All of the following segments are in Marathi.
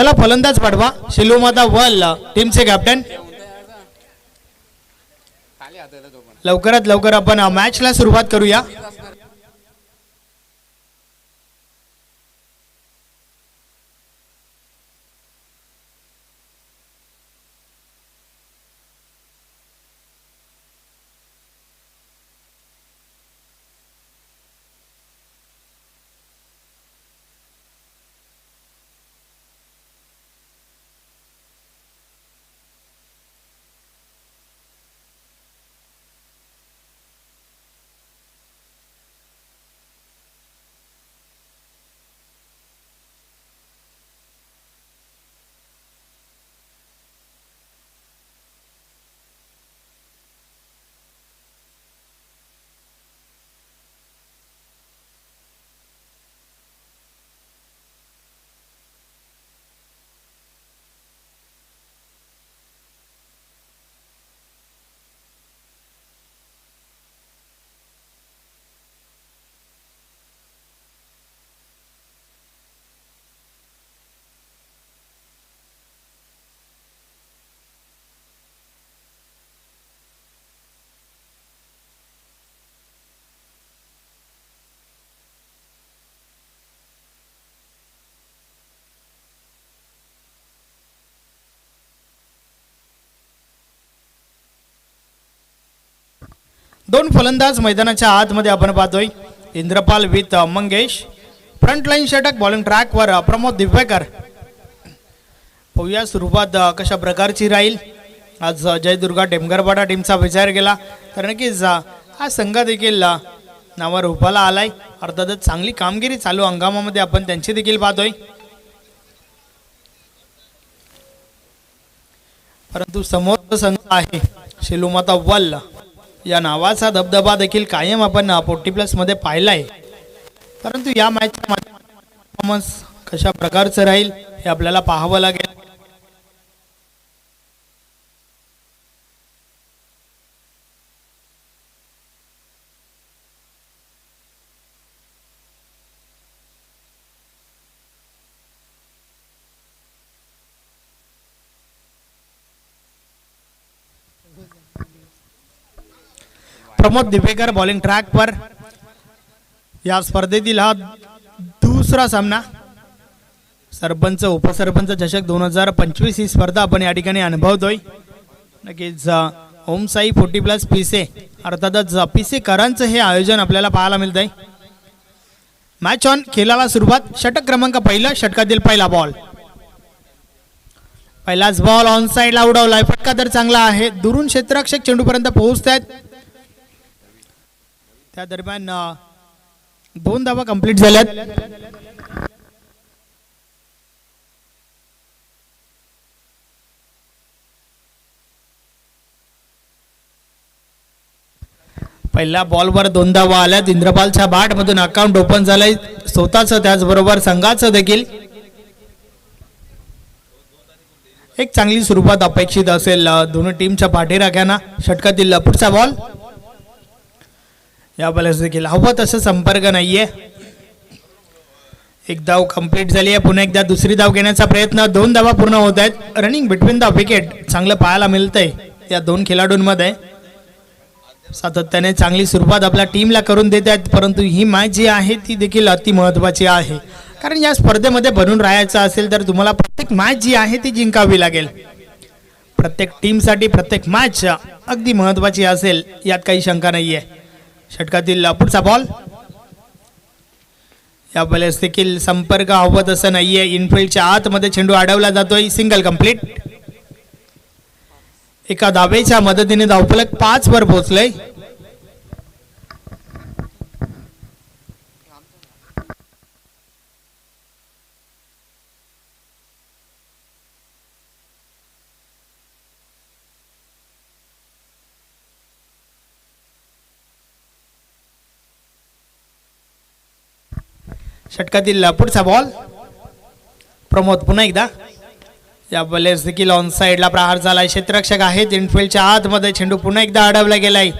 चला फलंदाज पाठवा शिलोमाता वल टीमचे कॅप्टन. लवकरात लवकर आपण मॅचला सुरुवात करूया. दोन फलंदाज मैदानाच्या आतमध्ये आपण पाहतोय. Indrapal with Mangesh. Front line षटक बॉलिंग ट्रॅक वर प्रमोद दिव्यकर. पाहूया सुरुवात कशा प्रकारची राहील. आज जयदुर्गा टेमगरपाडा टीमचा विचार केला तर नक्कीच हा संघ देखील नावावर उभाला आलाय. अर्थातच चांगली कामगिरी चालू हंगामामध्ये आपण त्यांची देखील पाहतोय. परंतु समोर संघ आहे शिलोमाता वल या नावाचा दबदबा देखील कायम आपण 40+ मध्ये पाहिलाय. परंतु या मॅचचा परफॉर्मन्स कशा प्रकारचं राहील हे आपल्याला पाहावं लागेल. प्रमोद दिवेकर बॉलिंग ट्रॅक पर. या स्पर्धेतील हा दुसरा सामना. सरपंच उपसरपंच चषक 2025 ही स्पर्धा आपण या ठिकाणी अनुभवतोय. नक्कीच ओम साई 40+ पिसे अर्थातच पिसेकरांचं हे आयोजन आपल्याला पाहायला मिळतंय. Match on. खेळाला सुरुवात. षटक क्रमांक पहिला. षटकातील पहिला बॉल. पहिलाच बॉल ऑन साईडला उडवलाय. फटका तर चांगला आहे. दुरून क्षेत्ररक्षक चेंडूपर्यंत पोहोचतायत. त्या दरम्यान 2 धावा कंप्लीट झाल्यात. पहिल्या बॉलवर 2 धावा आल्यात. इंद्रपालच्या बॅट मधून अकाउंट ओपन झालंय स्वतःचं त्याचबरोबर संघाचं देखील. एक चांगली सुरुवात अपेक्षित असेल दोन्ही टीमच्या पाठीराख्यांना. षटकातील पुढचा बॉल. या बॉलर्स देखील हवं तसं संपर्क नाहीये. एक धाव कंप्लीट झाली आहे. पुन्हा एकदा दुसरी धाव घेण्याचा प्रयत्न. 2 धावा पूर्ण होत आहेत. रनिंग बिटवीन द विकेट चांगलं पाहायला मिळतंय या दोन खेळाडूंमध्ये. सातत्याने चांगली सुरुवात आपल्या टीमला करून देत आहेत. परंतु ही मॅच जी आहे ती देखील अति महत्त्वाची आहे. कारण या स्पर्धेमध्ये बनून राहायचं असेल तर तुम्हाला प्रत्येक मॅच जी आहे ती जिंकावी लागेल. प्रत्येक टीमसाठी प्रत्येक मॅच अगदी महत्त्वाची असेल यात काही शंका नाहीये. षटकातील पुढचा बॉल. या बॉलर्स देखील संपर्क हवत असं नाहीये. इनफिल्डच्या आतमध्ये चेंडू अडवला जातोय. Single complete. एका धावेच्या मदतीने धावफलक 5 वर पोहोचलंय. षटकातील पुढचा बॉल. प्रमोद पुन्हा एकदा. या बॉलर्स देखील ऑन साइडला प्रहार झालाय. क्षेत्ररक्षक आहेत. इनफिल्डच्या आतमध्ये चेंडू पुन्हा एकदा अडवला गेलाय.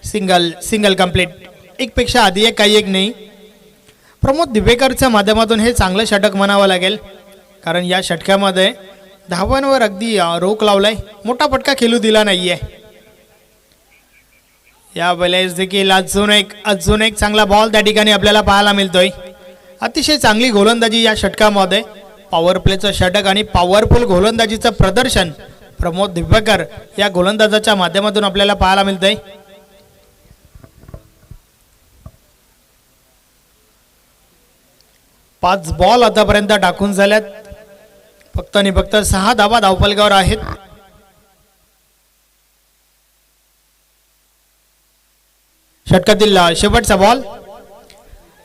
Single complete. एक पेक्षा अधिक काही एक नाही. प्रमोद दिवेकरच्या माध्यमातून हे चांगलं षटक म्हणावं लागेल. कारण या षटकामध्ये धावांवर अगदी रोख लावलाय, मोठा फटका खेळू दिला नाहीये. या वेळेस देखील अजून एक चांगला बॉल त्या ठिकाणी आपल्याला पाहायला मिळतोय. अतिशय चांगली गोलंदाजी या षटकामध्ये, पॉवर प्लेचं षटक आणि पॉवरफुल गोलंदाजीचं प्रदर्शन प्रमोद दिवेकर या गोलंदाजाच्या माध्यमातून आपल्याला पाहायला मिळतंय. पाच बॉल आतापर्यंत टाकून झाल्यात, फक्त आणि फक्त 6 धावा धावफलकावर आहेत. षटकातील शेवटचा बॉल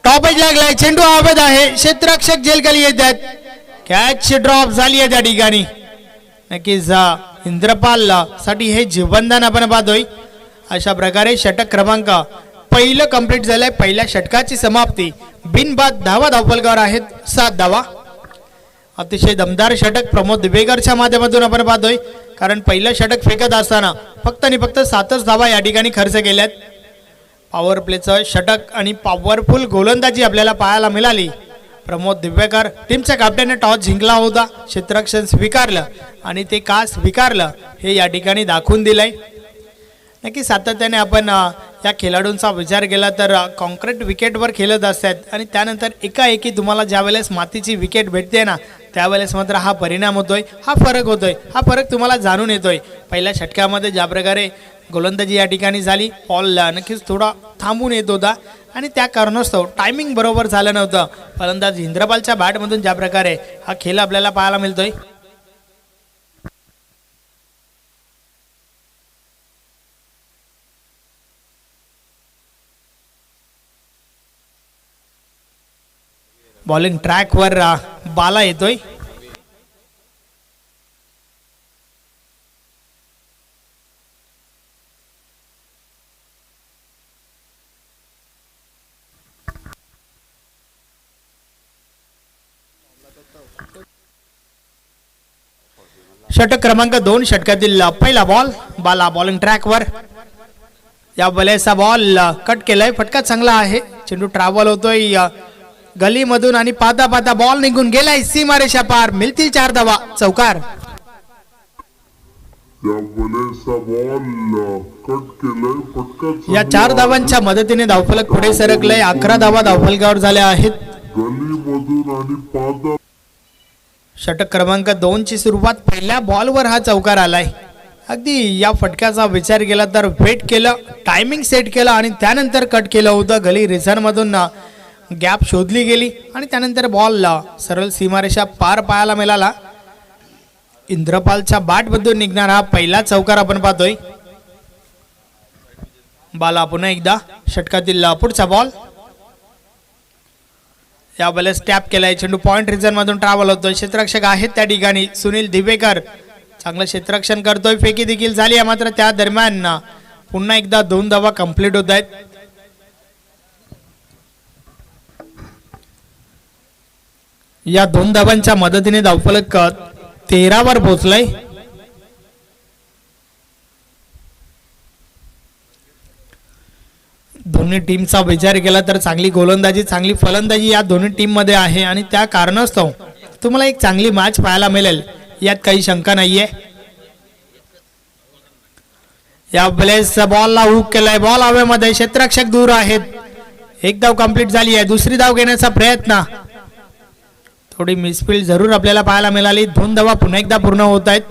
टॉप एज लागलाय, चेंडू अवैध आहे, क्षेत्ररक्षक जेलखाली येतात, कॅच ड्रॉप झाली आहे त्या ठिकाणी. नक्कीच इंद्रपाल साठी हे जीवनदान आपण पाहतोय. अशा प्रकारे षटक क्रमांक पहिलं कंप्लीट झालंय. पहिल्या षटकाची समाप्ती बिनबाद धावा धावफलकावर आहेत, 7 धावा. अतिशय दमदार षटक प्रमोद दिवेकरच्या माध्यमातून आपण पाहतोय, कारण पहिलं षटक फेकत असताना फक्त आणि फक्त 7च धावा या ठिकाणी खर्च केल्यात. पॉवर प्लेचं षटक आणि पॉवरफुल गोलंदाजी आपल्याला पाहायला मिळाली. प्रमोद दिवेकर टीमच्या कॅप्टनने टॉस जिंकला होता, क्षेत्ररक्षण स्वीकारलं आणि ते का स्वीकारलं हे या ठिकाणी दाखवून दिलंय. नक्की सातत्याने आपण या खेळाडूंचा विचार केला तर कॉन्क्रीट विकेटवर खेळत असतात आणि त्यानंतर एकाएकी तुम्हाला ज्या वेळेस मातीची विकेट भेटते ना, त्यावेळेस मात्र हा परिणाम होतोय, हा फरक होतोय, हा फरक तुम्हाला जाणून येतोय. पहिल्या षटकामध्ये ज्या प्रकारे गोलंदाजी या ठिकाणी झाली, बॉल नक्कीच थोडा थांबून येत होता आणि त्या कारणास्तव टायमिंग बरोबर झालं नव्हतं. फलंदाज इंद्रपालच्या बॅटमधून ज्या प्रकारे हा खेळ आपल्याला पाहायला मिळतोय. बॉलिंग ट्रॅकवर बाला येतोय. षटक क्रमांक 2 षटकातील पहिला बॉल, बाला बॉलिंग ट्रॅकवर. या वेळेचा बॉल कट केलाय, फटका चांगला आहे, चेंडू ट्रॅव्हल होतोय गलीमधून आणि पाता पाता बॉल निघून गेलाय सीमारेषा पार. मिळतील 4 धावा, चौकार. या 4 धावांच्या मदतीने धावफलक पुढे सरकलंय. 11 धावा धावफलकावर झाल्या आहेत. षटक क्रमांक 2 ची सुरुवात पहिल्या बॉलवर हा चौकार आलाय. अगदी या फटक्याचा विचार केला तर वेट केलं, टायमिंग सेट केलं आणि त्यानंतर कट केलं होतं. गली रिझनमधून गॅप शोधली गेली आणि त्यानंतर बॉल सरळ सीमारेषा पार पाहायला मिळाला. इंद्रपालच्या बॅटमधून निघणारा पहिला चौकार आपण पाहतोय. बाला पुन्हा एकदा षटकातील पुढचा बॉल. या वेळेस टॅप केलाय, चेंडू पॉइंट रिजन मधून ट्रॅव्हल होतोय. क्षेत्ररक्षक आहेत त्या ठिकाणी, सुनील दिवेकर चांगलं क्षेत्ररक्षण करतोय. फेकी देखील झाली आहे, मात्र त्या दरम्यान पुन्हा एकदा 2 धावा कंप्लीट होत आहेत. या 2 धावांच्या मदतीने धावफलक 13 वर पोहोचलाय. दोन्ही टीमचा विचार केला तर चांगली गोलंदाजी, चांगली फलंदाजी या दोन्ही टीम मध्ये आहे आणि त्या कारणास्तव तुम्हाला एक चांगली मॅच पाहायला मिळेल, यात काही शंका नाहीये. या वेळेस बॉलला हुक केलाय, बॉल हवेमध्ये, क्षेत्ररक्षक दूर आहेत. 1 धाव कंप्लीट झाली आहे. दुसरी धाव घेण्याचा प्रयत्न, थोडी मिसफील्ड जरूर आपल्याला पाहायला मिळाली. 2 धावा पुन्हा एकदा पूर्ण होत आहेत.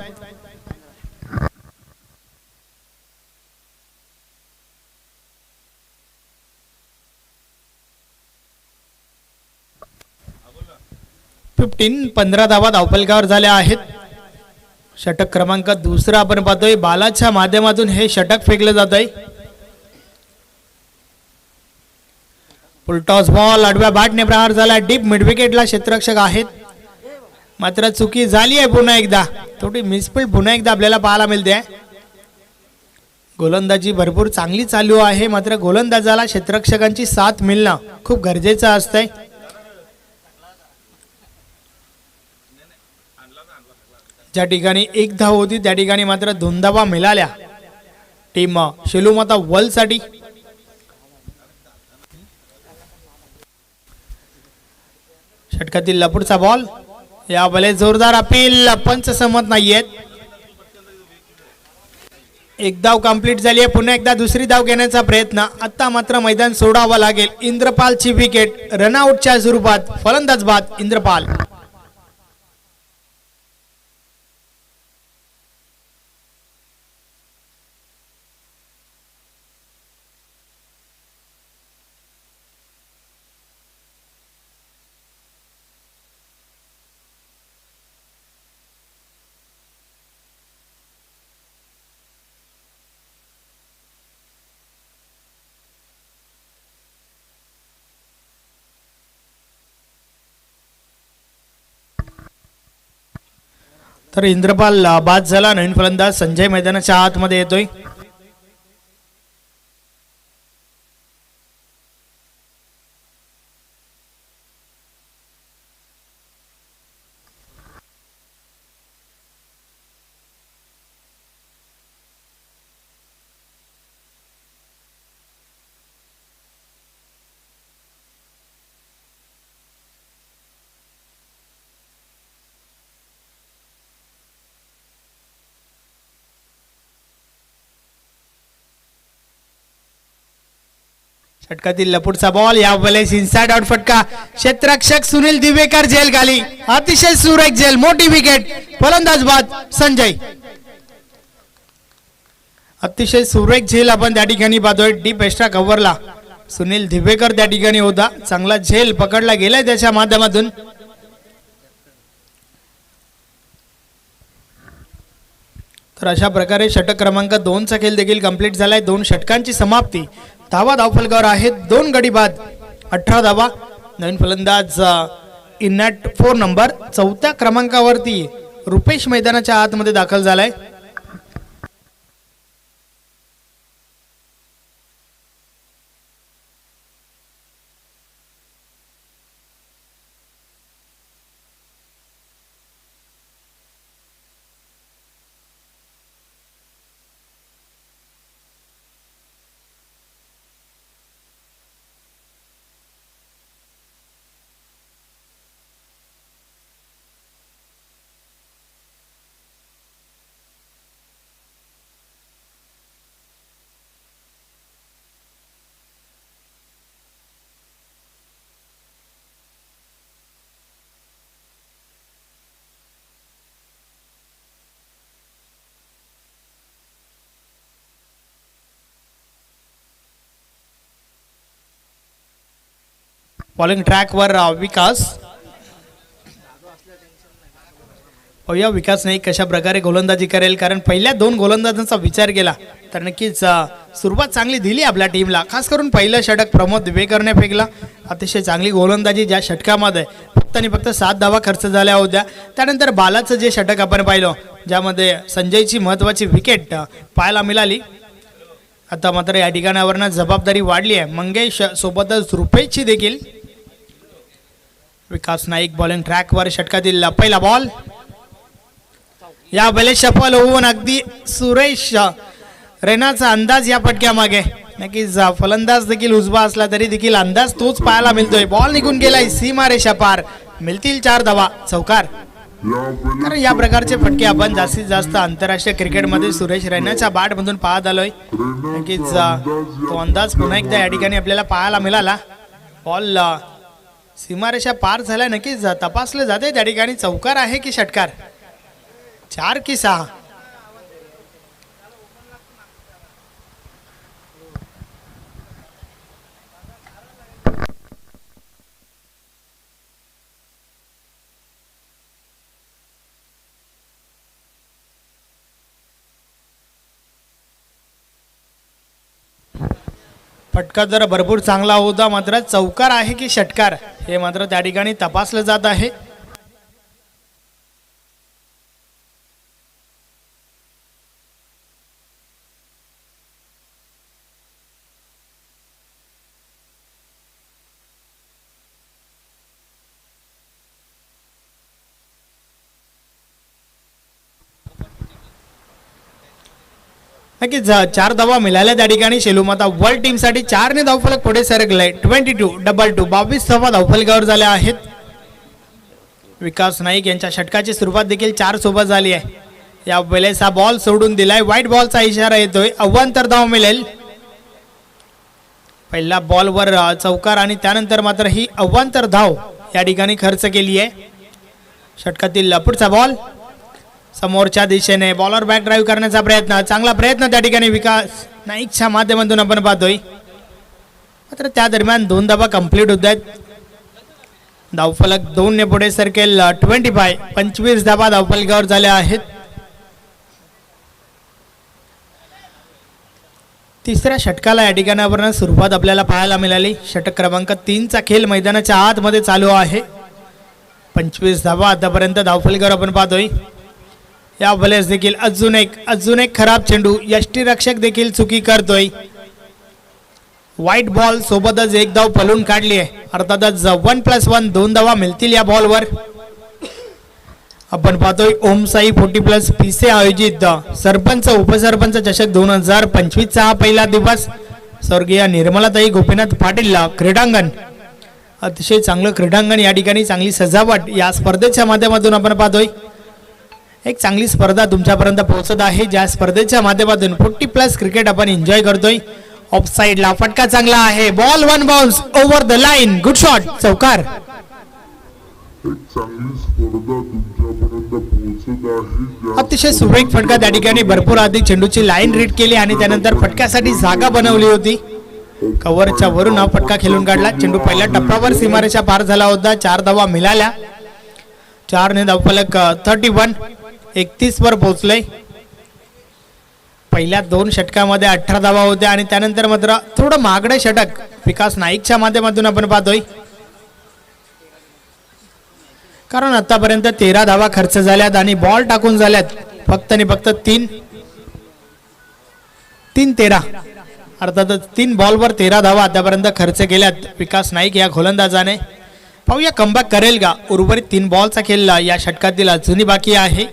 फिफ्टीन 15 धावा धावफलकावर झाल्या आहेत. षटक क्रमांक 2 आपण पाहतोय. बालाच्या माध्यमातून हे षटक फेकलं जात आहे. फुलटॉस बॉल आडव्या बॅटने प्रहार झाला. डीप मिड विकेटला क्षेत्ररक्षक आहेत, मात्र चुकी झाली आहे. पुन्हा एकदा थोडी मिसफील्ड पुन्हा एकदा आपल्याला पाहायला मिळते. गोलंदाजी भरपूर चांगली चालू आहे, मात्र गोलंदाजाला क्षेत्ररक्षकांची साथ मिळणं खूप गरजेचं असतंय. ज्या ठिकाणी 1 धाव होती त्या ठिकाणी मात्र 2 धावा मिळाल्या टीम शेलुमाता वर्ल्ड साठी. षटकातील पुढचा बॉल. या भले जोरदार अपील, पंच सहमत नाहीयेत. एक धाव कंप्लीट झाली आहे. पुन्हा एकदा दुसरी धाव घेण्याचा प्रयत्न. आता मात्र मैदान सोडावं लागेल. इंद्रपालची विकेट रनआउटच्या स्वरूपात. फलंदाज बाद इंद्रपाल. तर इंद्रपाल बाद झाला. नवीन फलंदाज संजय मैदानाच्या आतमध्ये येतोय. षटकातील लपूटचा बॉल. या वेळेस इनसाइड आउट फटका. क्षेत्ररक्षक सुनील दिवेकर झेल खाली. अतिशय सुरेख झेल. मोठी विकेट. फलंदाज बाद संजय. अतिशय सुरेख झेल आपण त्या ठिकाणी पाहतोय. डीप एक्स्ट्रा कव्हरला सुनील दिवेकर त्या ठिकाणी होता. चांगला झेल पकडला गेलाय त्याच्या माध्यमातून. तर अशा प्रकारे षटक क्रमांक 2 चा खेळ देखील कंप्लीट झालाय. 2 षटकांची समाप्ती. धावा धावफलकावर आहेत. 2 गडी बाद. 18 धावा. नवीन फलंदाज इन ॲट 4 नंबर 4थ्या क्रमांकावरती रुपेश मैदानाच्या आतमध्ये दाखल झालाय. बॉलिंग ट्रॅकवर विकास. पाहूया विकास नाही कशा प्रकारे गोलंदाजी करेल, कारण पहिल्या 2 गोलंदाजांचा विचार केला तर नक्कीच सुरुवात चांगली दिली आपल्या टीमला. खास करून पहिलं षटक प्रमोद दिवेकरने फेकला. अतिशय चांगली गोलंदाजी ज्या षटकामध्ये फक्त आणि फक्त 7 धावा खर्च झाल्या होत्या. त्यानंतर बालाचं जे षटक आपण पाहिलं ज्यामध्ये संजयची महत्त्वाची विकेट पाहायला मिळाली. आता मात्र या ठिकाणावरनं जबाबदारी वाढली आहे मंगेश सोबतच रुपेशची देखील. विकास नाईक बॉलिंग ट्रॅकवर. षटकातील पहिला बॉल. या वेळेस सफल होऊन अगदी सुरेश रैनाचा अंदाज या फटक्यामागे. नक्कीच फलंदाज देखील उजवा असला तरी देखील अंदाज तोच पाहायला मिळतोय. बॉल निघून गेलाय सीमारेषा पार. मिळतील 4 धावा. चौकार. तर या प्रकारचे फटके आपण जास्तीत जास्त आंतरराष्ट्रीय क्रिकेटमध्ये सुरेश रैनाच्या बॅटमधून पाहत आलोय. नक्कीच तो अंदाज पुन्हा एकदा या ठिकाणी आपल्याला पाहायला मिळाला. बॉल सीमारेषा पार झाल्या. नक्कीच तपासले जाते त्या ठिकाणी चौकार आहे की षटकार. 4 की 6. फटका जर भरपूर चांगला होता, मात्र चौकार आहे की षटकार हे मात्र त्या ठिकाणी तपासलं जात आहे. नक्कीच 4 धावा मिळाल्या त्या ठिकाणी. शेलूमाता वर्ल्ड टीम साठी 4 ने धावफलक पुढे सरकलाय. 22-22 22 धावा धावफलकावर झाल्या आहेत. विकास नाईक यांच्या षटकाची सुरुवात देखील 4 सोबत झाली आहे. या वेळेस हा बॉल सोडून दिलाय. व्हाईट बॉलचा इशारा येतोय. अव्वंतर धाव मिळेल. पहिल्या बॉलवर चौकार आणि त्यानंतर मात्र ही अव्वंतर धाव या ठिकाणी खर्च केली आहे. षटकातील पुढचा बॉल समोरच्या दिशेने बॉलर बॅक ड्राईव्ह करण्याचा प्रयत्न. चांगला प्रयत्न त्या ठिकाणी विकास नाईकच्या माध्यमातून आपण पाहतोय. मात्र त्या दरम्यान 2 धावा कंप्लीट होत आहेत. धावफलक 2 ने पुढे सरकेल. 25 धावा धावफलकावर झाल्या आहेत. तिसऱ्या षटकाला या ठिकाणी आपण सुरुवात आपल्याला पाहायला मिळाली. षटक क्रमांक 3 चा खेळ मैदानाच्या आतमध्ये चालू आहे. 25 धावा आतापर्यंत धावफलकावर आपण पाहतोय. या वेळेस देखील अजून एक खराब चेंडू. यष्टीरक्षक देखील चुकी करतोय. व्हाईट बॉल सोबतच एक धाव पलून काढली आहे. अर्थातच 1+1 2 धावा मिळतील या बॉलवर. आपण पाहतोय ओम साई 40+ पीसे आयोजित सरपंच उपसरपंच चषक 2025 चा हा पहिला दिवस. स्वर्गीय निर्मलाताई गोपीनाथ पाटील क्रीडांगण. अतिशय चांगलं क्रीडांगण या ठिकाणी चांगली सजावट या स्पर्धेच्या माध्यमातून आपण पाहतोय. एक चांगली स्पर्धा तुमच्यापर्यंत पोहोचत आहे. ज्या स्पर्धेच्या माध्यमातून 40+ क्रिकेट आपण एन्जॉय करतोय. ऑफ साइडला फटका चांगला आहे. Ball 1 bounce over the line. Good shot. चौकार. अतिशय सुरेख फटका त्या ठिकाणी. भरपूर आधी चेंडूची लाईन रीड केली आणि त्यानंतर फटक्यासाठी जागा बनवली होती. कव्हरच्या वरून हा फटका खेळून काढला. चेंडू पहिल्या टप्प्यावर सीमारेषा पार झाला होता. 4 धावा मिळाल्या. 4 ने धावफलक 31 31 वर पोहोचले. पहिल्या 2 षटकामध्ये 18 धावा होत्या आणि त्यानंतर मात्र थोडं मागडे षटक विकास नाईकच्या माध्यमातून आपण पाहतोय. कारण आतापर्यंत 13 धावा खर्च झाल्यात आणि बॉल टाकून झाल्यात फक्त आणि फक्त 3-13. अर्थातच 3 बॉलवर 13 धावा आतापर्यंत खर्च केल्यात विकास नाईक या गोलंदाजाने. पाहूया कमबॅक करेल का. उर्वरित 3 बॉलचा खेळ या षटकातील अजूनही बाकी आहे.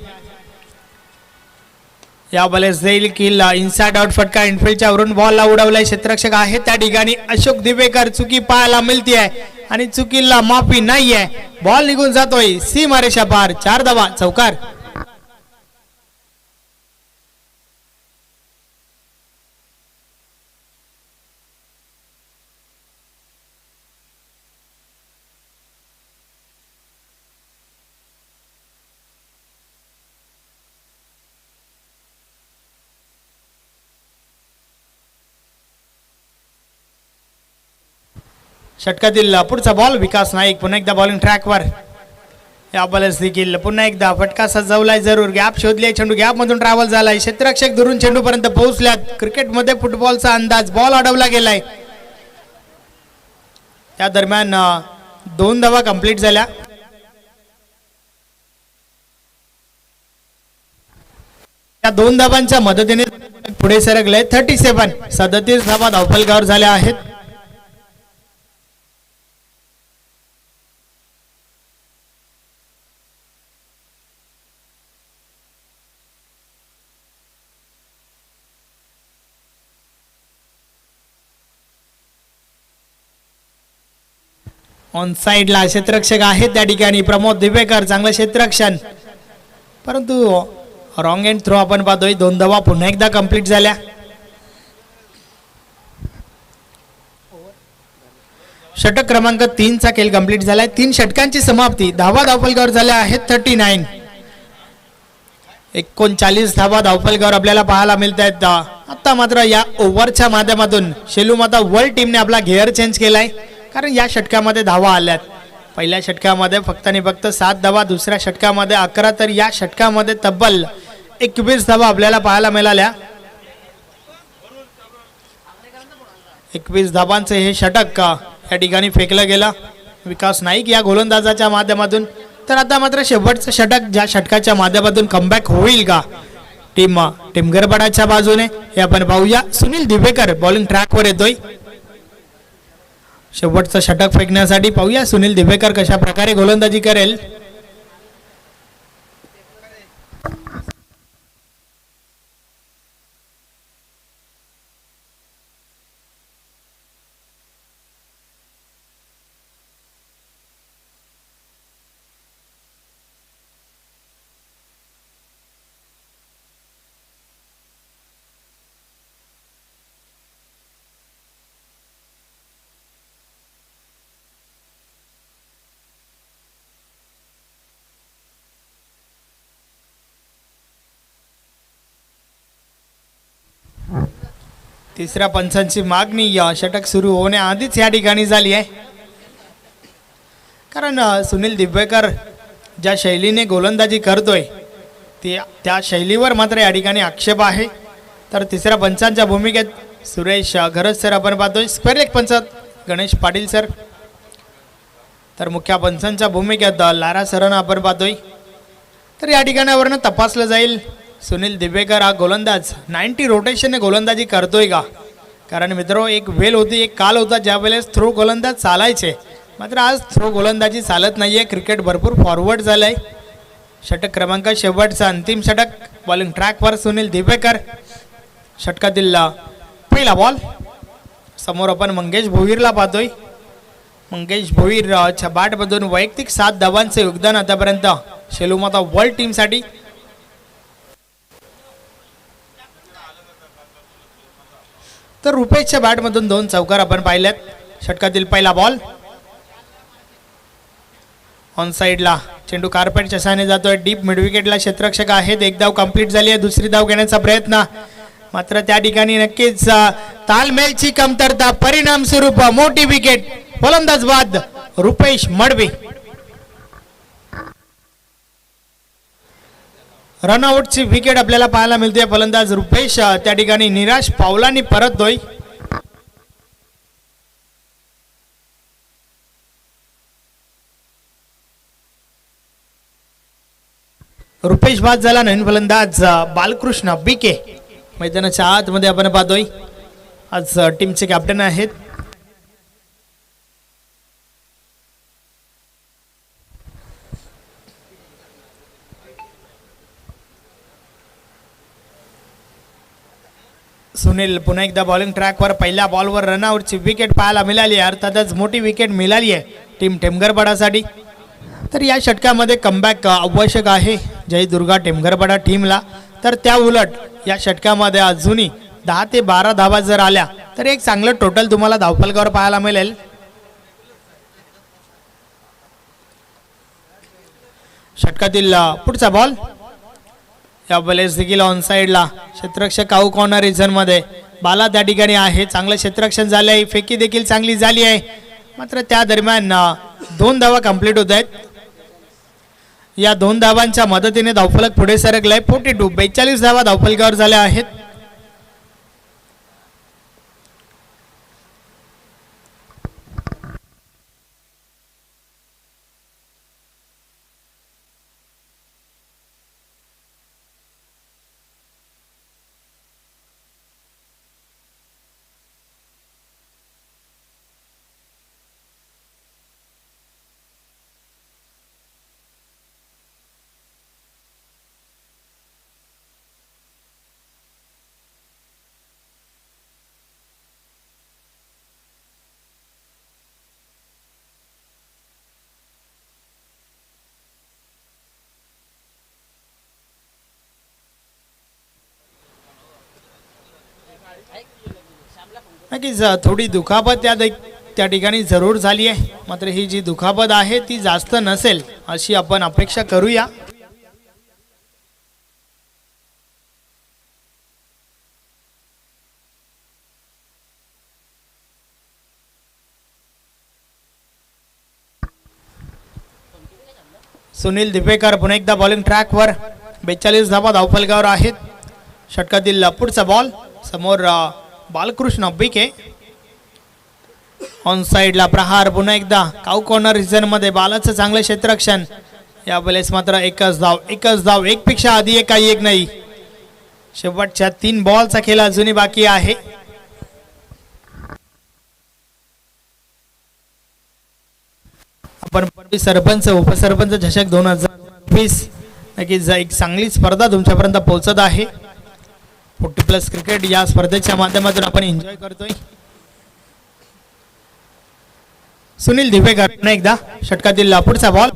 या बॉलेस जाईल किल इनसाइड आउट फटका. इनफिल्डच्या वरून बॉलला उडवलाय. क्षेत्ररक्षक आहे त्या ठिकाणी अशोक दिवेकर. चुकी पाहायला मिळते आहे आणि चुकीला माफी नाहीये. बॉल निघून जातोय सीमारेषा पार. 4 धावा. चौकार. षटकातील पुढचा बॉल विकास नाईक पुन्हा एकदा बॉलिंग ट्रॅकवर. या बॉलर्स देखील पुन्हा एकदा फटका सजवलाय. जरूर गॅप शोधले. चेंडू गॅप मधून ट्रॅव्हल झालाय. क्षेत्ररक्षक दुरून चेंडू पर्यंत पोहोचल्यात. क्रिकेटमध्ये फुटबॉलचा अंदाज. बॉल अडवला गेलाय. त्या दरम्यान 2 धावा कंप्लीट झाल्या. त्या 2 धावांच्या मदतीने पुढे सरकले. 37 धावा धावफलकावर झाल्या आहेत. ऑन साइडला क्षेत्ररक्षक आहेत त्या ठिकाणी प्रमोद दिवेकर. चांगलं क्षेत्ररक्षण परंतु रॉंग एंड थ्रो आपण पाहतोय. 2 धावा पुन्हा एकदा कंप्लीट झाल्या. षटक क्रमांक 3 चा खेळ कंप्लीट झालाय. 3 षटकांची समाप्ती. धावा धावफलकावर झाल्या आहेत 39. 39 धावा धावफलकावर आपल्याला पाहायला मिळत आहेत. आता मात्र या ओव्हरच्या माध्यमातून शेलूमाता वर्ल्ड टीमने आपला गिअर चेंज केलाय. कारण या षटकामध्ये धावा आल्यात. पहिल्या षटकामध्ये फक्त आणि फक्त 7 धावा. दुसऱ्या षटकामध्ये 11. तर या षटकामध्ये तब्बल 21 धावा आपल्याला पाहायला मिळाल्या. 21 धावांचे हे षटक या ठिकाणी फेकलं गेलं विकास नाईक या गोलंदाजाच्या माध्यमातून. तर आता मात्र शेवटचं षटक ज्या षटकाच्या माध्यमातून कमबॅक होईल का टीम गरबडाच्या बाजूने हे आपण पाहूया. सुनील दिवेकर बॉलिंग ट्रॅकवर येतोय. शेवटचं षटक फेकण्यासाठी पाहूया सुनील दिवेकर कशा प्रकारे गोलंदाजी करेल. तिसऱ्या पंचांची मागणी षटक सुरू होण्याआधीच या ठिकाणी झाली आहे. कारण सुनील दिवेकर ज्या शैलीने गोलंदाजी करतोय त्या शैलीवर मात्र या ठिकाणी आक्षेप आहे. तर तिसऱ्या पंचांच्या भूमिकेत सुरेश घरज सर आपण पाहतोय. स्क्वेअर लेग पंच गणेश पाटील सर. तर मुख्य पंचांच्या भूमिकेत लारा सरांना आपण पाहतोय. तर या ठिकाणावरनं तपासलं जाईल सुनील दिवेकर हा गोलंदाज 90 रोटेशनने गोलंदाजी करतोय का. कारण मित्रो एक वेळ होती, एक काल होता ज्या वेळेस थ्रो गोलंदाज चालायचे, मात्र आज थ्रो गोलंदाजी चालत नाही आहे. क्रिकेट भरपूर फॉरवर्ड झालं आहे. षटक क्रमांक शेवटचा अंतिम षटक. बॉलिंग ट्रॅकवर सुनील दिवेकर. षटकातील पहिला बॉल. समोर आपण मंगेश भोईरला पाहतोय. मंगेश भोईरच्या बॅटमधून वैयक्तिक 7 धावांचे योगदान आतापर्यंत शेलूमाता वर्ल्ड टीमसाठी. तर रुपेशच्या बॅटमधून 2 चौकार आपण पाहिल्यात. षटकातील पहिला बॉल. ऑन साईडला चेंडू कार्पेटच्या साहाय्याने जातोय. डीप मिड विकेटला क्षेत्ररक्षक आहेत. एक धाव कंप्लीट झाली आहे. दुसरी धाव घेण्याचा प्रयत्न, मात्र त्या ठिकाणी नक्कीच तालमेलची कमतरता. परिणाम स्वरूप मोठी विकेट. फलंदाज बाद रुपेश मडवी. रनआउटची विकेट आपल्याला पाहायला मिळते. फलंदाज रुपेश त्या ठिकाणी निराश पावलांनी परततोय. रुपेश बाद झाला. नवीन फलंदाज बालकृष्ण बीके मैदानाच्या आतमध्ये आपण पाहतोय. आज टीमचे कॅप्टन आहेत. सुनील पुन्हा एकदा बॉलिंग ट्रॅकवर. पहिल्या बॉलवर रनआउटची विकेट पाहायला मिळाली आहे. अर्थातच मोठी विकेट मिळाली आहे टीम टेमघरपाडासाठी. तर या षटकामध्ये कमबॅक आवश्यक आहे जय दुर्गा टेमघरपाडा टीमला. तर त्या उलट या षटकामध्ये अजूनही 10 ते 12 धावा जर आल्या तर एक चांगलं टोटल तुम्हाला धावफलकावर पाहायला मिळेल. षटकातील पुढचा बॉल. या वेळेस देखील ऑन साईडला क्षेत्ररक्षक आऊ कॉर्नर रिझन मध्ये बाला त्या ठिकाणी आहे. चांगलं क्षेत्ररक्षण झाले आहे. फेकी देखील चांगली झाली आहे. मात्र त्या दरम्यान 2 धावा कंप्लीट होत आहेत. या 2 धावांच्या मदतीने धावफलक पुढे सरकलाय. 42 धावा धावफलकावर झाल्या आहेत. नक्कीच थोडी दुखापत त्या ठिकाणी जरूर झाली आहे. मात्र ही जी दुखापत आहे ती जास्त नसेल अशी आपण अपेक्षा करूया. सुनील दिवेकर पुन्हा एकदा बॉलिंग ट्रॅकवर. 42 धावा धावफलकावर आहेत. षटकातील पुढचा बॉल. समोर बालकृष्ण बीके. ऑन साईडला प्रहार. पुन्हा एकदा काऊ कॉर्नर रिजन मध्ये बालाचं चांगलं क्षेत्ररक्षण. या वेळेस मात्र एकच धाव एक पेक्षा आधी एक काही एक नाही. शेवटच्या 3 बॉलचा खेळ अजूनही बाकी आहे. आपण सरपंच उपसरपंच चषक 2020 नक्कीच एक चांगली स्पर्धा तुमच्यापर्यंत पोहोचत आहे. 40+ क्रिकेट या स्पर्धेच्या माध्यमातून आपण एन्जॉय करतोय. सुनील दिवेकर पुन्हा एकदा. षटकातील पुढचा बॉल.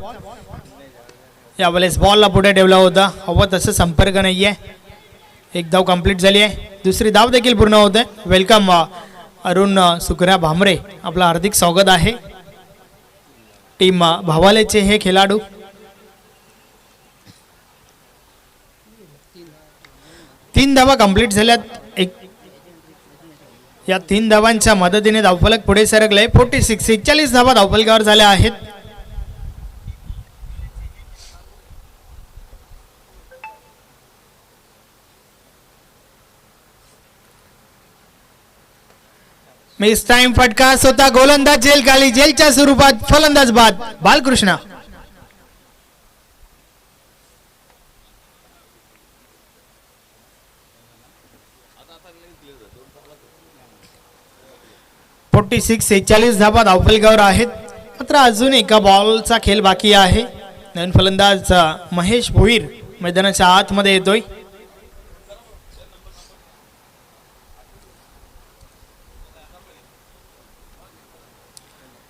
यावेळेस बॉलला पुढे ठेवला होता. हवं तसं संपर्क नाहीये. एक धाव कंप्लीट झाली आहे. दुसरी धाव देखील पूर्ण होत आहे. वेलकम अरुण सुकऱ्या भामरे. आपलं हार्दिक स्वागत आहे. टीम भावालेचे हे खेळाडू. तीन धावा कंप्लीट झाल्यात. या 3 धावांच्या मदतीने धावफलक पुढे सरकले. 46 41 धावा धावफलकावर झाल्या आहेत. मिस टाइम फटका स्वतः गोलंदाज जेल खाली, जेलच्या स्वरूपात फलंदाज बाद बालकृष्ण. फोर्टी 46 धावा धावफलकावर आहेत. मात्र अजून एका बॉलचा खेळ बाकी आहे. नवीन फलंदाज महेश भोईर मैदानाच्या आतमध्ये येतोय.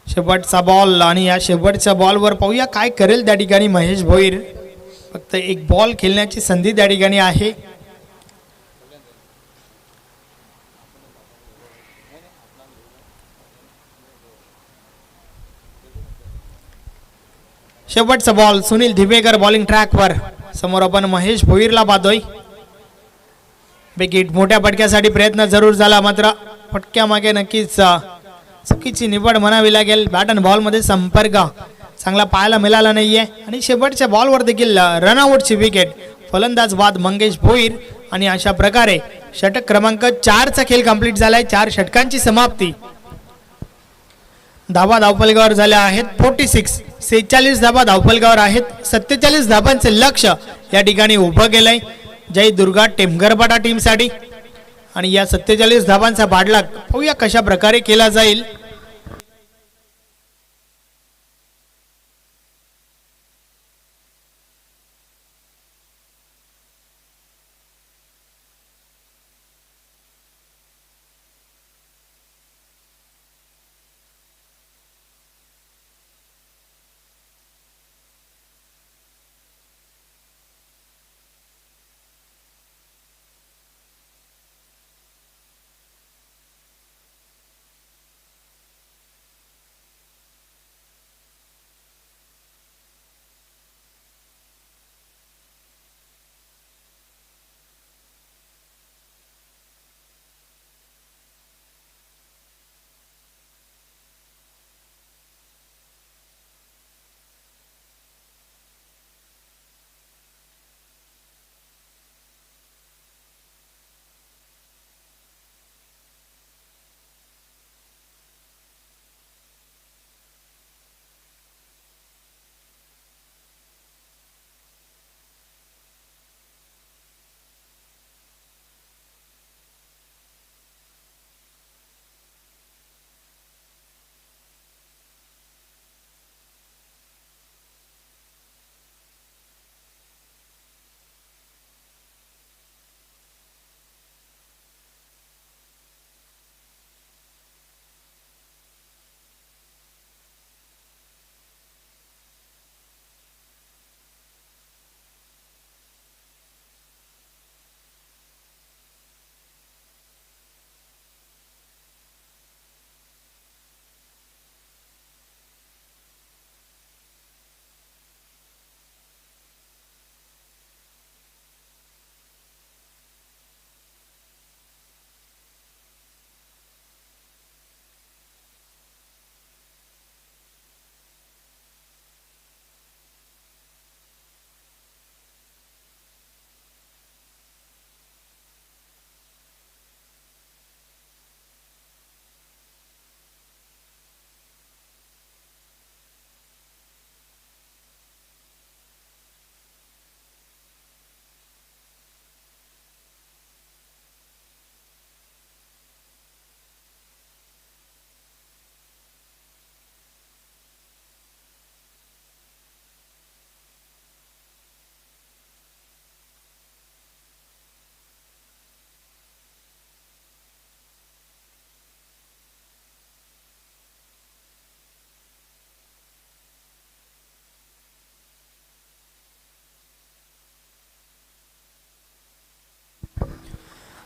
शेवटचा बॉल आणि या शेवटच्या बॉलवर पाहूया काय करेल त्या ठिकाणी महेश भोईर. फक्त एक बॉल खेळण्याची संधी त्या ठिकाणी आहे. शेवटचा बॉल सुनील धिबेकर बॉलिंग ट्रॅकवर. समोर आपण महेश भोईरला पाहतोय. विकेट मोठ्या फटक्यासाठी प्रयत्न जरूर झाला, मात्र फटक्यामागे नक्कीच चुकीची निवड म्हणावी लागेल. बॅट अँड बॉल मध्ये संपर्क चांगला पाहायला मिळाला नाहीये आणि शेवटच्या बॉलवर देखील रनआउटची विकेट. फलंदाज बाद मंगेश भोईर आणि अशा प्रकारे षटक क्रमांक 4 चा खेळ कंप्लीट झालाय. 4 षटकांची समाप्ती. धावा धावफलकावर झाल्या आहेत. 46 धावा धावफलकावर आहेत. 47 धावांचे लक्ष या ठिकाणी उभं केलंय जय दुर्गा टेमगरपाडा टीमसाठी आणि या 47 धावांचा पाठलाग पाहूया कशा प्रकारे केला जाईल.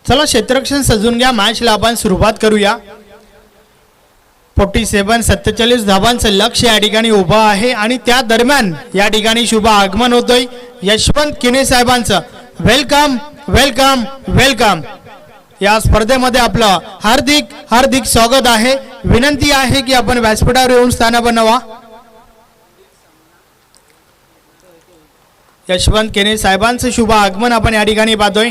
चला क्षेत्ररक्षण सजून घ्या. मॅचला आपण सुरुवात करूया. 47 धावांचं लक्ष या ठिकाणी उभं आहे आणि त्या दरम्यान या ठिकाणी शुभ आगमन होतोय यशवंत किने साहेबांचं. Welcome welcome welcome. या स्पर्धेमध्ये आपलं हार्दिक हार्दिक स्वागत आहे. विनंती आहे की आपण व्यासपीठावर येऊन स्थान बनवा. यशवंत केने साहेबांचं शुभ आगमन आपण या ठिकाणी पाहतोय.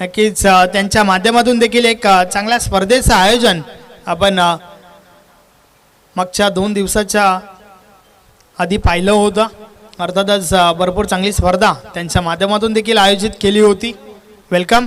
नक्कीच त्यांच्या माध्यमातून देखील एक चांगल्या स्पर्धेचं आयोजन आपण मागच्या 2 दिवसाच्या आधी पाहिलं होतं. अर्थातच भरपूर चांगली स्पर्धा त्यांच्या माध्यमातून देखील आयोजित केली होती. वेलकम.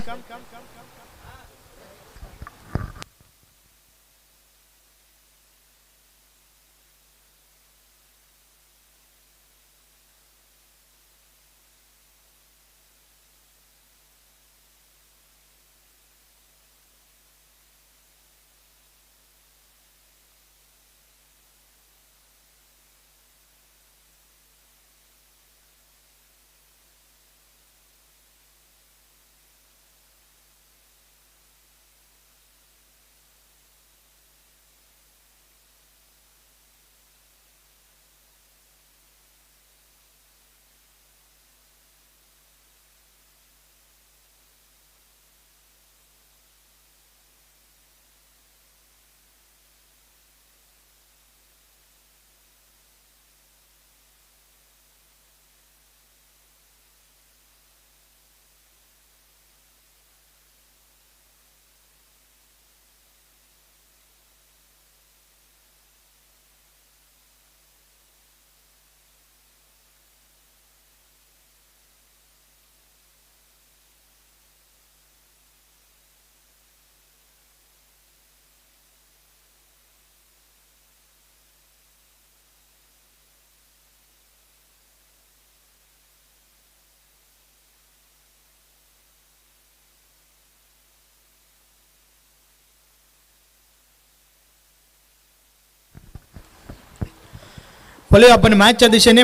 बोलूया आपण मॅचच्या दिशेने.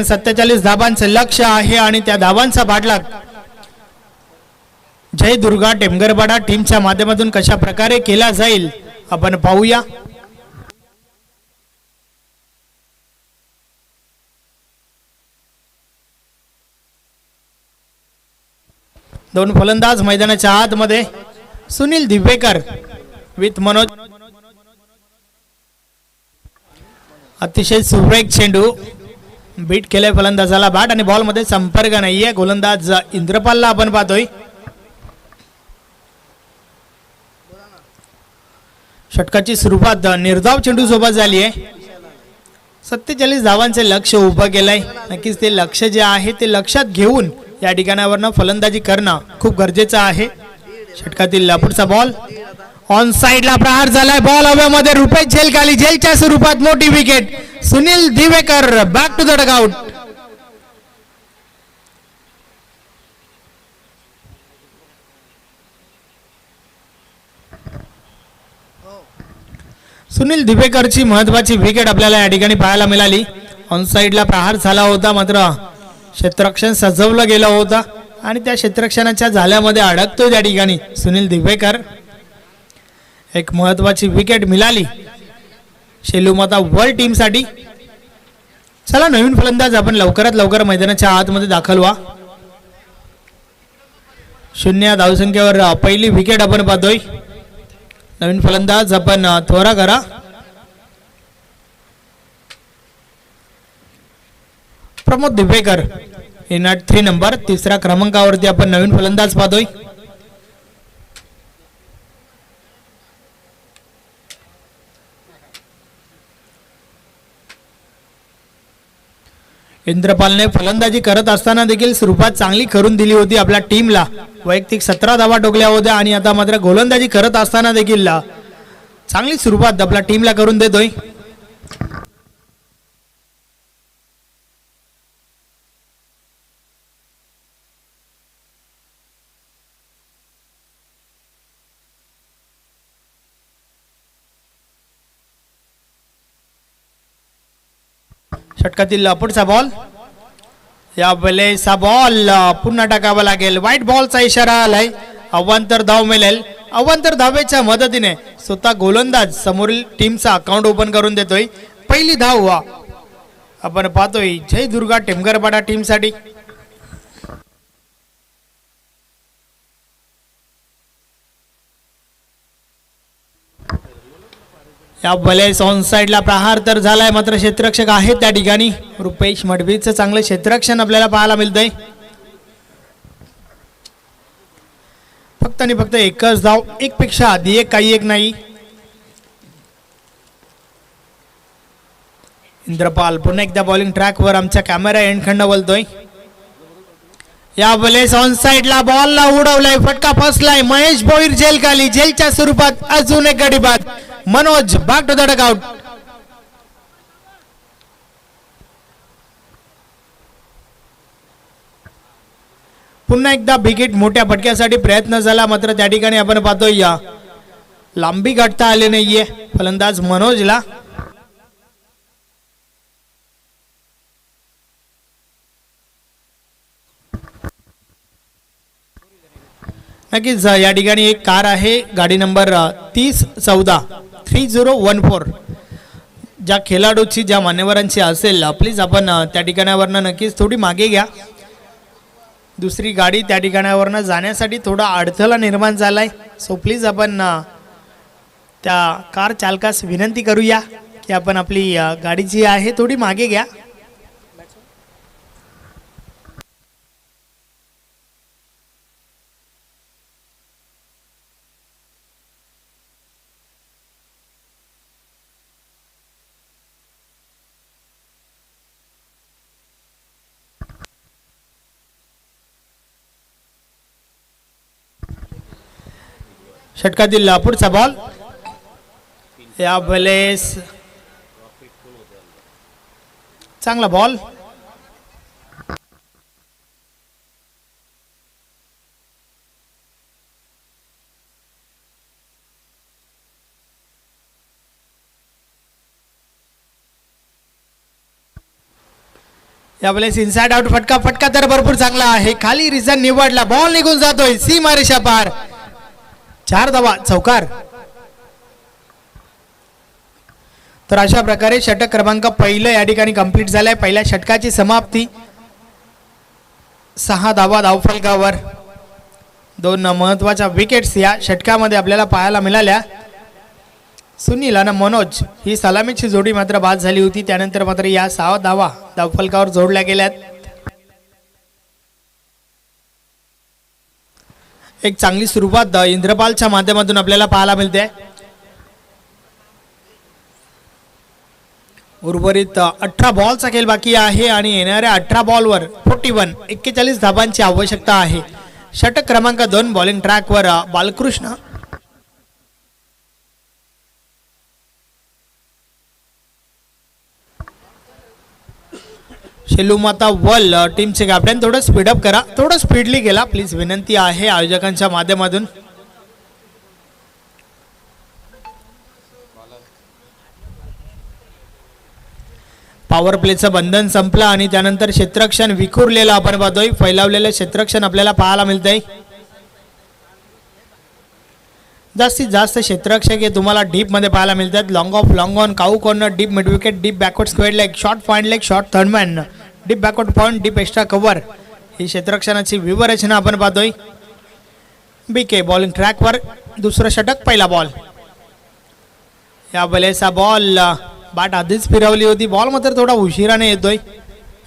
47 धाबांचं लक्ष आहे आणि त्या धाबांचा पाठलाग जय दुर्गा टेमगरपाडा टीमच्या माध्यमातून कशा प्रकारे केला जाईल आपण पाहूया. दोन फलंदाज मैदानाच्या आतमध्ये. सुनील दिवेकर विथ मनोज. अतिशय सुरेख चेंडू बीट केलाय फलंदाजाला. बॅट आणि बॉल मध्ये संपर्क नाहीये. गोलंदाज इंद्रपालला आपण पाहतोय. षटकाची सुरुवात निर्धाव चेंडू सोबत झाली आहे. 47 धावांचे लक्ष उभं केलंय. नक्कीच ते लक्ष जे आहे ते लक्षात घेऊन या ठिकाणावरनं फलंदाजी करणं खूप गरजेचं आहे. षटकातील पुढचा बॉल ऑन साइडला प्रहार झालाय. बॉल हवेमध्ये. रुपेश झेल खाली. झेलच्या स्वरूपात मोठी wicket. Sunil Divekar back to the dugout. Sunil दिवेकरची महत्वाची विकेट आपल्याला या ठिकाणी पाहायला मिळाली. ऑन साइडला प्रहार झाला होता मात्र क्षेत्ररक्षण सजवलं गेलं होतं आणि त्या क्षेत्ररक्षणाच्या झाल्यामध्ये अडकतो त्या ठिकाणी सुनील दिवेकर. एक महत्वाची विकेट मिळाली शेलूमाता वर्ल्ड टीम साठी. चला नवीन फलंदाज आपण लवकरात लवकर मैदानाच्या आतमध्ये दाखल व्हा. 0 धावसंख्येवर पहिली विकेट आपण पाहतोय. नवीन फलंदाज आपण त्वरा करा. Pramod Divekar in at 3 number. 3ऱ्या क्रमांकावरती आपण नवीन फलंदाज पाहतोय. इंद्रपालने फलंदाजी करत असताना देखील सुरुवात चांगली करून दिली होती आपल्या टीमला. वैयक्तिक 17 धावा ठोकल्या होत्या आणि आता मात्र गोलंदाजी करत असताना देखील चांगली सुरुवात आपल्या टीमला करून देतोय. षटकातील पुढचा बॉल. या वेळेचा बॉल पुन्हा टाकावा लागेल. व्हाईट बॉलचा इशारा आलाय. अवांतर धाव मिळेल. अवांतर धावेच्या मदतीने स्वतः गोलंदाज समोरील टीमचा अकाउंट ओपन करून देतोय. पहिली धाव आपण पाहतोय जय दुर्गा टेमगरपाडा टीम साठी. . या बलेस ऑन साइडला प्रहार तर झालाय, मात्र क्षेत्ररक्षक आहेत त्या ठिकाणी. रुपेश मडवीचं चांगलं क्षेत्ररक्षण आपल्याला पाहायला मिळतंय. फक्त आणि फक्त एकच धाव, एक पेक्षा आधी एक, काही एक नाही. इंद्रपाल पुन्हा एकदा बॉलिंग ट्रॅकवर आमचा कॅमेरा एंडखंड बोलतोय. या बलेस ऑन साइडला बॉलला उडवलाय, फटका फसलाय. महेश भोईर जेल खाली, जेलच्या स्वरूपात अजून एक गडी बाद. Manoj back to the dugout. पुन्हा एकदा विकेट मोठ्या फटक्यासाठी प्रयत्न झाला, मात्र त्या ठिकाणी आपण पाहतोय या लांबी गाठता आले नाहीये फलंदाज मनोजला. नक्कीच या ठिकाणी एक कार आहे, गाडी नंबर 3014 3014. ज्या खेळाडूची, ज्या मान्यवरांची असेल, प्लीज आपण त्या ठिकाणावरनं नक्कीच थोडी मागे घ्या. दुसरी गाडी त्या ठिकाणावरनं जाण्यासाठी थोडा अडथळा निर्माण झालाय. सो प्लीज आपण त्या कार चालकास विनंती करूया की आपण आपली गाडी जी आहे थोडी मागे घ्या. षटकातील पुढचा बॉल. या बलेस चांगला बॉल. या बलेस इनसाइड आउट. फटका फटका तर भरपूर चांगला आहे, खाली रिझन निवडला, बॉल निघून जातोय सीमारेषा पार. 4 धावा, चौकार. तर अशा प्रकारे षटक क्रमांक पहिलं या ठिकाणी कंप्लीट झालाय. पहिल्या षटकाची समाप्ती. 6 धावा धावफलकावर. 2 महत्वाच्या विकेट्स या षटकामध्ये आपल्याला पाहायला मिळाल्या. सुनील आणि मनोज ही सलामीची जोडी मात्र बाद झाली होती, त्यानंतर मात्र या 6 धावा धावफलकावर जोडल्या गेल्यात. एक चांगली सुरुवात इंद्रपालच्या माध्यमातून आपल्याला पाहायला मिळते. उर्वरित 18 बॉलचा खेळ बाकी आहे आणि येणाऱ्या 18 बॉलवर 41 धाबांची आवश्यकता आहे. षटक क्रमांक 2 बॉलिंग ट्रॅकवर बालकृष्ण. शेलू माता वल टीमचे कॅप्टन, थोडं स्पीडअप करा, थोडं स्पीडली गेला प्लीज, विनंती आहे आयोजकांच्या माध्यमातून. पॉवर प्लेचं बंधन संपलं आणि त्यानंतर क्षेत्ररक्षण विखुरलेलं आपण पाहतोय. फैलावलेलं क्षेत्ररक्षण आपल्याला पाहायला मिळतंय. जास्तीत जास्त क्षेत्ररक्षक हे तुम्हाला डीप मध्ये पाहायला मिळतात. Long off, long on, cow corner, deep mid wicket, deep backward square leg, short point leg, short third man, deep backward point, deep extra cover, ही क्षेत्ररक्षणाची व्यूहरचना आपण पाहतोय. बीके बॉलिंग ट्रॅकवर दुसरं षटक, पहिला बॉल. या बलेचा बॉल बाट आधीच फिरवली होती, बॉल मात्र थोडा उशिराने येतोय.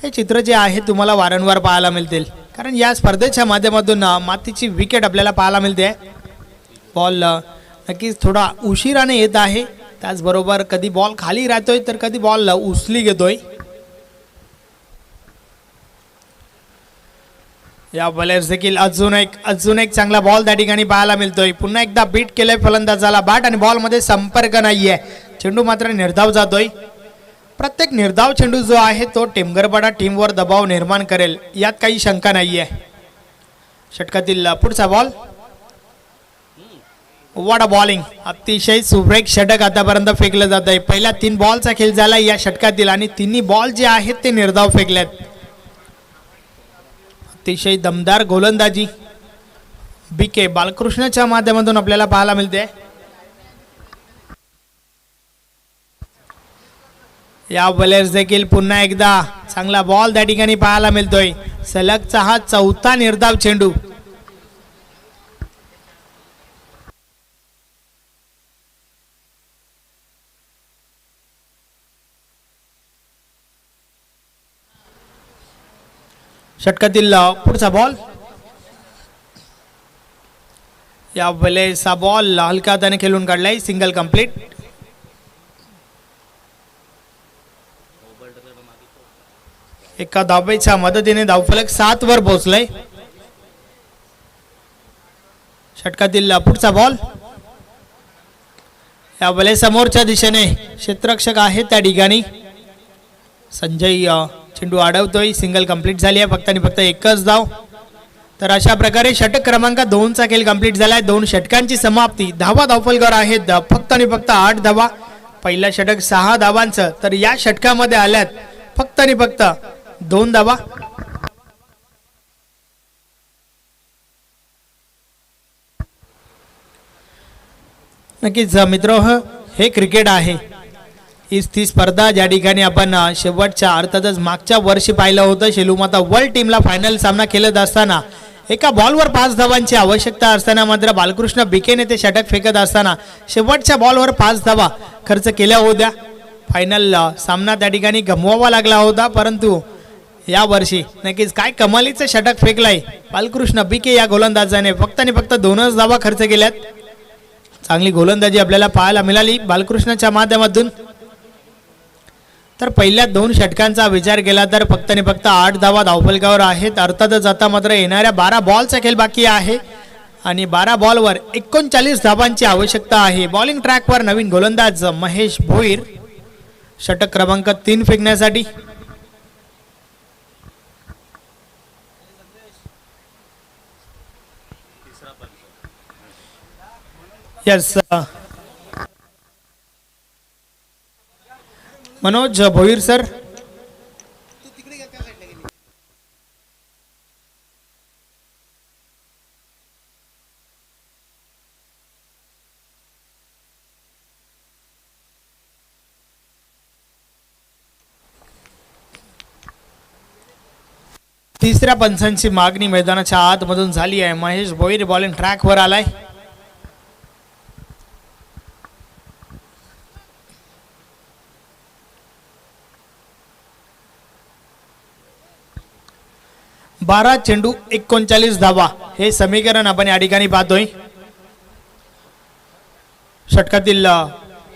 हे चित्र जे आहे तुम्हाला वारंवार पाहायला मिळतील, कारण या स्पर्धेच्या माध्यमातून मातीची विकेट आपल्याला पाहायला मिळते. बॉल नक्कीच थोडा उशिराने येत आहे. त्याचबरोबर कधी बॉल खाली राहतोय तर कधी बॉल उचली घेतोय. या बॉलर्स देखील अजून एक चांगला बॉल त्या ठिकाणी पाहायला मिळतोय. पुन्हा एकदा बीट केलंय फलंदाजाला, बॅट आणि बॉल मध्ये संपर्क नाहीये. चेंडू मात्र निर्धाव जातोय. प्रत्येक निर्धाव चेंडू जो आहे तो टिमगरपाडा टीमवर दबाव निर्माण करेल, यात काही शंका नाहीये. षटकातील पुढचा बॉल. व्हॉट अ बॉलिंग, अतिशय सुरेख षटक आतापर्यंत फेकलं जात आहे. पहिल्या 3 बॉलचा खेळ झाला या षटकातील आणि तिन्ही बॉल जे आहेत ते निर्धाव फेकलेत. अतिशय दमदार गोलंदाजी बीके बालकृष्णच्या माध्यमातून आपल्याला पाहायला मिळते. या बॉलर्स देखील पुन्हा एकदा चांगला बॉल त्या ठिकाणी पाहायला मिळतोय. सलगचा हा 4था निर्धाव चेंडू. षटकातील पुढचा बॉल, या वेळेचा बॉल हलक्या हाताने खेळून काढलाय, सिंगल कंप्लीट. एका धावेच्या मदतीने धावफलक 7 वर पोहोचलाय. षटकातील पुढचा बॉल, या वेळे समोरच्या दिशेने क्षेत्ररक्षक आहे त्या ठिकाणी संजय चेंडू अडवतोय, सिंगल कंप्लीट झाली आहे, फक्त आणि फक्त एकच धाव. तर अशा प्रकारे षटक क्रमांक 2 चा खेळ कंप्लीट झालाय. 2 षटकांची समाप्ती. धावा धावफलकर आहेत फक्त आणि फक्त 8 धावा. पहिला षटक 6 धावांचं, तर या षटकामध्ये आल्यात फक्त आणि फक्त 2 धावा. नक्कीच मित्र, हे क्रिकेट आहे. हीच ती स्पर्धा ज्या ठिकाणी आपण शेवटच्या अर्थातच मागच्या वर्षी पाहिलं होतं. शेलूमाता वर्ल्ड टीमला फायनल सामना खेळत असताना एका बॉलवर 5 धावांची आवश्यकता असताना मात्र बालकृष्ण बिकेने ते षटक फेकत असताना शेवटच्या बॉलवर 5 धावा खर्च केल्या होत्या. फायनल सामना त्या ठिकाणी गमवावा लागला होता, परंतु या वर्षी नक्कीच काय कमालीचं षटक फेकलाय बालकृष्ण बिके या गोलंदाजाने. फक्त आणि फक्त 2च धावा खर्च केल्यात. चांगली गोलंदाजी आपल्याला पाहायला मिळाली बालकृष्णच्या माध्यमातून. तर पहिल्या 2 षटकांचा विचार केला तर फक्त आणि फक्त 8 धावा धावफलकावर आहेत. अर्थातच आता मात्र येणाऱ्या 12 बॉलचा खेळ बाकी आहे आणि 12 बॉलवर 39 धावांची आवश्यकता आहे. बॉलिंग ट्रॅकवर नवीन गोलंदाज महेश भोईर, षटक क्रमांक 3 फेकण्यासाठी. Yes, Manoj Bhoir sir. तिसऱ्या पंचांची मागणी मैदानाच्या आतमधून झाली आहे. महेश भोईर बॉलिंग ट्रॅकवर आलाय. बारा चेंडू 39 धावा, हे समीकरण आपण या ठिकाणी पाहतोय. षटकातील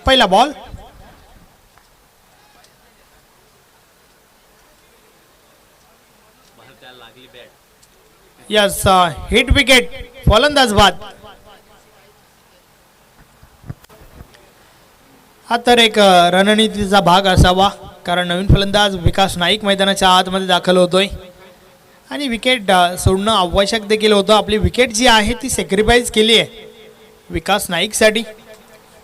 पहिला बॉल, यस, हिट विकेट, फलंदाज बाद. हा तर एक रणनीतीचा भाग असावा, कारण नवीन फलंदाज विकास नाईक मैदानाच्या आतमध्ये दाखल होतोय आणि विकेट सोडणं आवश्यक देखील होतं. आपली विकेट जी आहे ती सॅक्रिफाईस केली आहे विकास नाईकसाठी.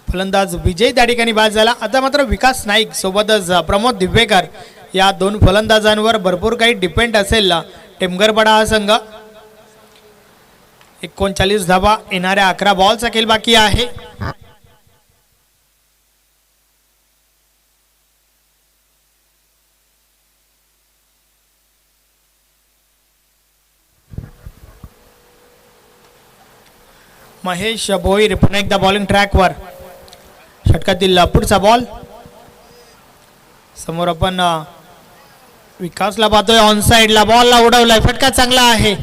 फलंदाज विजय त्या ठिकाणी बाद झाला. आता मात्र विकास नाईक सोबतच प्रमोद दिवेकर या 2 फलंदाजांवर भरपूर काही डिपेंड असेल टेमगरपाडा हा संघ. 39 धावा, येणाऱ्या 11 बॉलचा खेळ बाकी आहे. महेश भोईर पुन्हा एकदा बॉलिंग ट्रॅकवर. षटकातील पुढचा बॉल, समोर आपण विकासला पाहतोय. ऑन साइडला बॉलला उडवलाय, फटका चांगला आहे,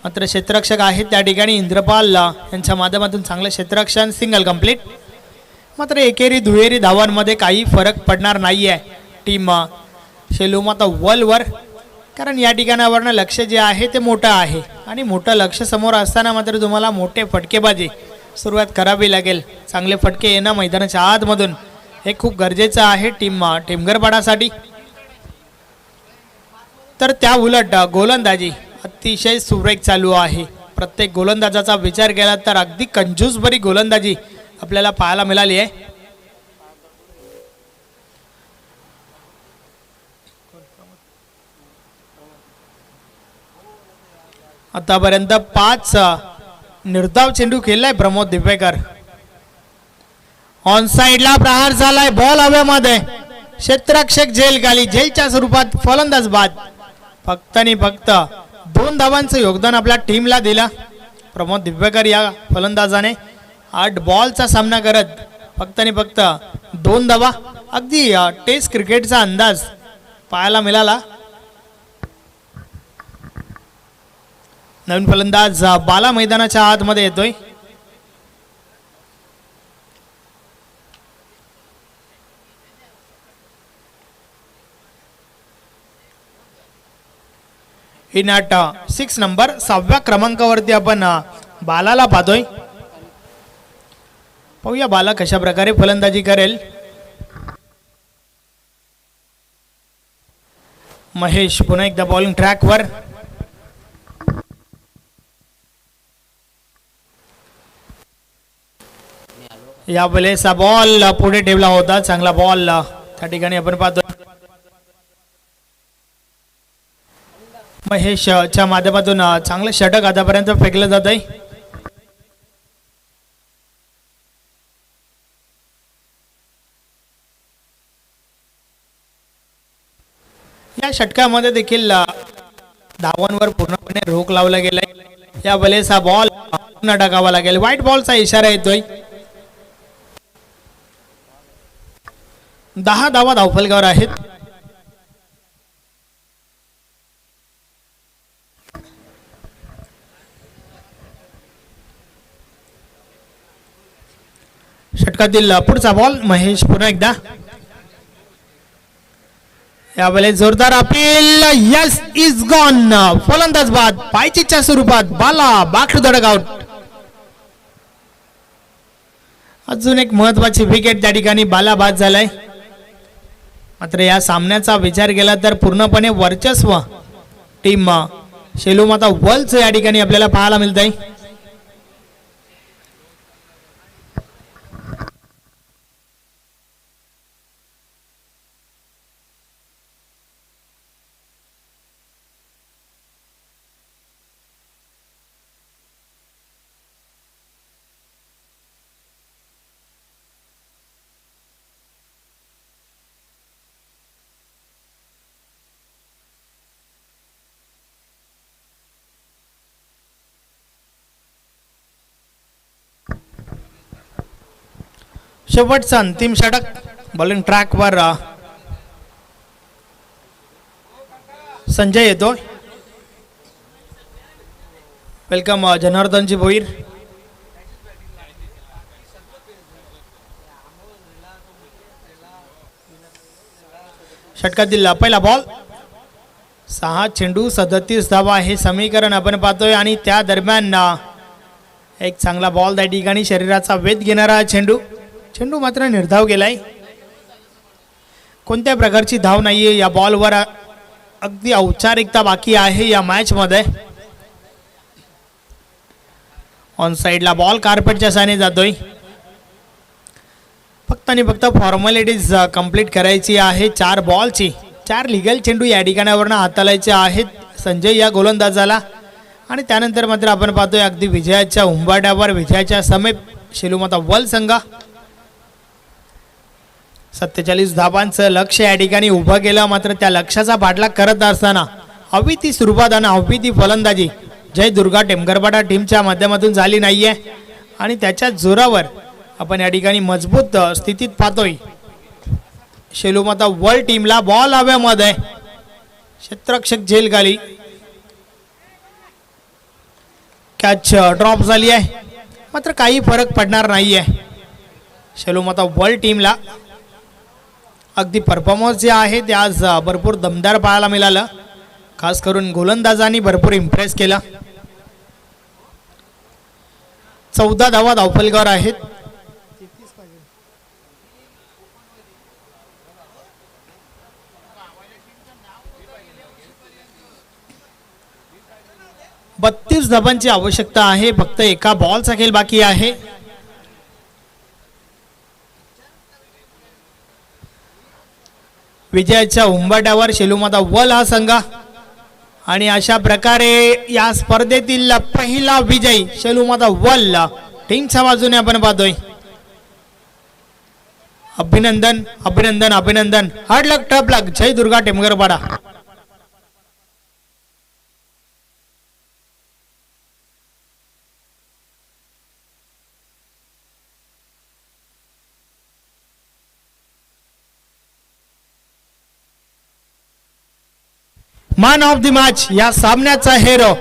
मात्र क्षेत्ररक्षक आहेत त्या ठिकाणी इंद्रपाल यांच्या माध्यमातून चांगलं क्षेत्ररक्षण, सिंगल कंप्लीट. मात्र एकेरी दुहेरी धावांमध्ये काही फरक पडणार नाहीये टीम शेलूमाता वर्ल्डवर, कारण या ठिकाणावरनं लक्ष जे आहे ते मोठं आहे आणि मोठं लक्ष समोर असताना मात्र तुम्हाला मोठे फटकेबाजी सुरुवात करावी लागेल. चांगले फटके येणं मैदानाच्या आतमधून हे खूप गरजेचं आहे टेमगरपाडासाठी. तर त्या उलट गोलंदाजी अतिशय सुरेख चालू आहे. प्रत्येक गोलंदाजाचा विचार केला तर अगदी कंजूसभरी गोलंदाजी आपल्याला पाहायला मिळाली आहे. आतापर्यंत 5 निर्धाव चेंडू खेळलाय प्रमोद दिवेकर. ऑन साइडला प्रहार झालाय, बॉल हवेमध्ये, क्षेत्ररक्षक जेल खाली, जेलच्या स्वरूपात फलंदाज बाद. फक्त आणि फक्त 2 धावांचं योगदान आपल्या टीमला दिला प्रमोद दिवेकर या फलंदाजाने. 8 बॉलचा सामना करत फक्त आणि फक्त 2 धावा. अगदी टेस्ट क्रिकेटचा अंदाज पाहायला मिळाला. नवीन फलंदाज बाला मैदानाच्या आतमध्ये येतोय. इन ॲट 6 नंबर 6व्या क्रमांकावरती आपण बालाला पाहतोय. पाहूया बाला कशा प्रकारे फलंदाजी करेल. महेश पुन्हा एकदा बॉलिंग ट्रॅकवर. या वेळेस बॉल पुढे ठेवला होता. चांगला बॉल त्या ठिकाणी आपण पाहतो. महेशच्या माध्यमातून चांगलं षटक आतापर्यंत फेकलं जात आहे. या षटकामध्ये देखील धावांवर पूर्णपणे रोख लावला गेलाय. या वेळेस हा बॉल पुन्हा टाकावा लागेल. व्हाईट बॉलचा इशारा येतोय. 10 धावा धावफलकावर आहेत. षटकातील पुढचा बॉल महेश पुन्हा एकदा. यावेळेस जोरदार अपील. Yes is gone. फलंदाज बाद पायचीच्या स्वरूपात बाला बाक टू द आउट. अजून एक महत्वाची विकेट त्या ठिकाणी बाला बाद झालाय. मात्र या सामन्याचा विचार केला तर पूर्णपणे वर्चस्व टीम शेलूमाता वर्ल्डचं या ठिकाणी आपल्याला पाहायला मिळत आहे. शेवटचा अंतिम षटक बॉलिंग ट्रॅकवर संजय येतो. वेलकम जनार्दनजी भोईर. षटकातील पहिला बॉल. 6 चेंडू 37 धावा हे समीकरण आपण पाहतोय. आणि त्या दरम्यान एक चांगला बॉल त्या ठिकाणी शरीराचा वेध घेणारा चेंडू मात्र निर्धाव गेलाय. कोणत्या प्रकारची धाव नाहीये या बॉलवर. अगदी औपचारिकता बाकी आहे या मॅच मध्ये. ऑन साइडला बॉल कार्पेटच्या साने जातोय. फक्त आणि फक्त फॉर्मॅलिटीज कंप्लीट करायची आहे. 4 बॉलची 4 लिगल चेंडू या ठिकाणावरनं हाताळायचे आहेत संजय या गोलंदाजाला. आणि त्यानंतर मात्र आपण पाहतोय अगदी विजयाच्या उंबाट्यावर विजयाच्या समीप शेलूमाता वर्ल्ड संघ 47 धावांचं लक्ष या ठिकाणी उभं केलं. मात्र त्या लक्ष्याचा पाठलाग करत असताना हवी ती सुरुवात आणि हवी ती फलंदाजी जय दुर्गा टेमगरपाडा टीमच्या माध्यमातून झाली नाहीये. आणि त्याच्या जोरावर आपण या ठिकाणी मजबूत स्थितीत पाहतोय शेलूमाता वर्ल्ड टीमला. बॉल हव्यामध्ये क्षेत्ररक्षक झेल खाली. कॅच ड्रॉप झाली आहे. मात्र काही फरक पडणार नाहीये शेलूमाता वर्ल्ड टीमला. अगदी परफॉर्मन्स जे आहे ते आज भरपूर दमदार पाहायला मिळालं. खास करून गोलंदाजांनी भरपूर इम्प्रेस केला. 14 धावा धावफलकावर आहेत. बत्तीस धावांची आवश्यकता आहे. फक्त एका बॉलचा खेळ बाकी आहे. विजयाच्या उंबाट्यावर शेलूमाता वर्ल्ड हा संघ. आणि अशा प्रकारे या स्पर्धेतील पहिला विजय शेलूमाता वर्ल्ड टीमच्या बाजूने आपण पाहतोय. अभिनंदन अभिनंदन अभिनंदन. Hard luck tough luck. Jai Durga Temgarpada. Man of the match या सामन्याचा हिरो